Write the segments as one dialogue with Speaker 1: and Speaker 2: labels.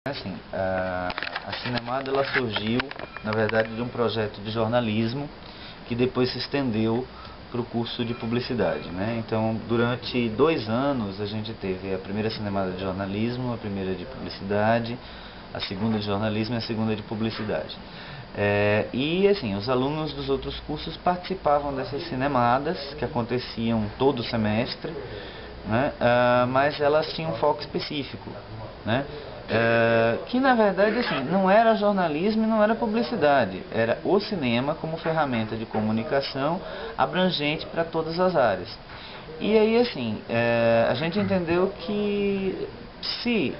Speaker 1: Assim, a Cinemada ela surgiu, na verdade, de um projeto de jornalismo que depois se estendeu para o curso de publicidade, né? Então, durante 2 anos, a gente teve a primeira Cinemada de jornalismo, a primeira de publicidade, a segunda de jornalismo e a segunda de publicidade. E, assim, os alunos dos outros cursos participavam dessas cinemadas, que aconteciam todo semestre, né? Mas elas tinham um foco específico, né? Que na verdade assim, não era jornalismo e não era publicidade, era o cinema como ferramenta de comunicação abrangente para todas as áreas. E aí assim, a gente entendeu que se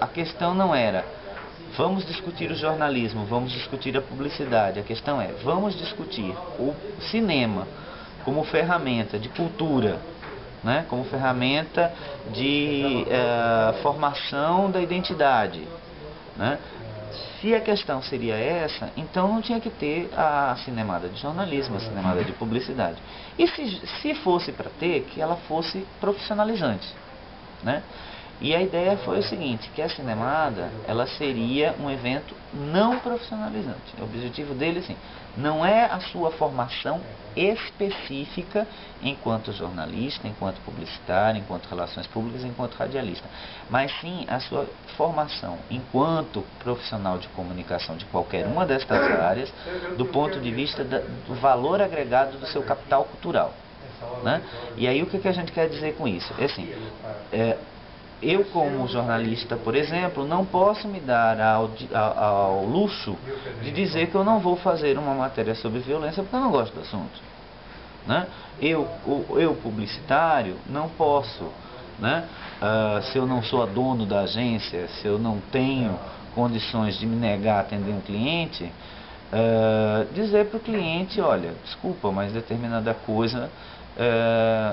Speaker 1: a questão não era vamos discutir o jornalismo, vamos discutir a publicidade, a questão é vamos discutir o cinema como ferramenta de cultura, né, como ferramenta de formação da identidade, né? Se a questão seria essa, então não tinha que ter a cinemada de jornalismo, a cinemada de publicidade. E se fosse para ter, que ela fosse profissionalizante, né? E a ideia foi o seguinte, que a cinemada, ela seria um evento não profissionalizante. O objetivo dele, assim, não é a sua formação específica enquanto jornalista, enquanto publicitário, enquanto relações públicas, enquanto radialista, mas sim a sua formação enquanto profissional de comunicação de qualquer uma destas áreas, do ponto de vista do valor agregado do seu capital cultural, né? E aí o que a gente quer dizer com isso? É assim, eu como jornalista, por exemplo, não posso me dar ao luxo de dizer que eu não vou fazer uma matéria sobre violência porque eu não gosto do assunto, né? Eu publicitário, não posso, né? Se eu não sou dono da agência, se eu não tenho condições de me negar a atender um cliente, dizer para o cliente, olha, desculpa, mas determinada coisa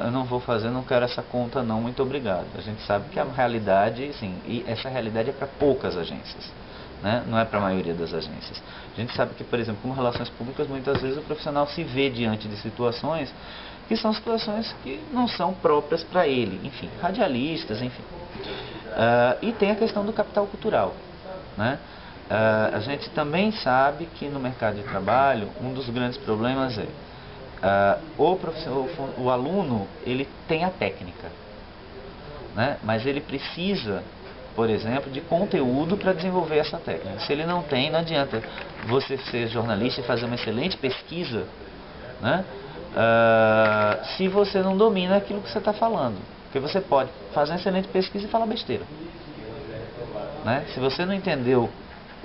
Speaker 1: eu não vou fazer, não quero essa conta não, muito obrigado. A gente sabe que a realidade, sim, e essa realidade é para poucas agências, né? Não é para a maioria das agências. A gente sabe que, por exemplo, como relações públicas, muitas vezes o profissional se vê diante de situações que são situações que não são próprias para ele, enfim, radialistas, enfim. E tem a questão do capital cultural, né? A gente também sabe que no mercado de trabalho, um dos grandes problemas é o aluno, ele tem a técnica, né? Mas ele precisa, por exemplo, de conteúdo para desenvolver essa técnica. Se ele não tem, não adianta você ser jornalista e fazer uma excelente pesquisa, né? Se você não domina aquilo que você está falando. Porque você pode fazer uma excelente pesquisa e falar besteira, né? Se você não entendeu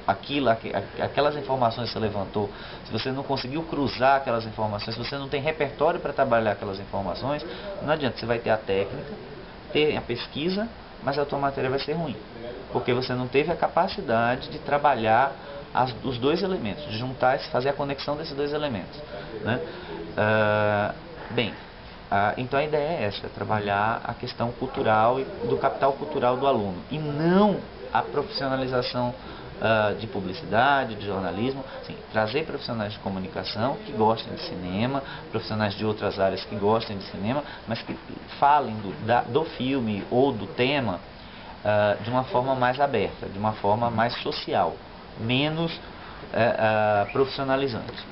Speaker 1: aquelas informações que você levantou, se você não conseguiu cruzar aquelas informações, se você não tem repertório para trabalhar aquelas informações, não adianta, você vai ter a técnica, ter a pesquisa, mas a tua matéria vai ser ruim, porque você não teve a capacidade de trabalhar os dois elementos, de juntar, fazer a conexão desses dois elementos, né? Então a ideia é essa, é trabalhar a questão cultural e do capital cultural do aluno, e não a profissionalização de publicidade, de jornalismo, assim, trazer profissionais de comunicação que gostem de cinema, profissionais de outras áreas que gostem de cinema, mas que falem do filme ou do tema de uma forma mais aberta, de uma forma mais social, menos profissionalizante.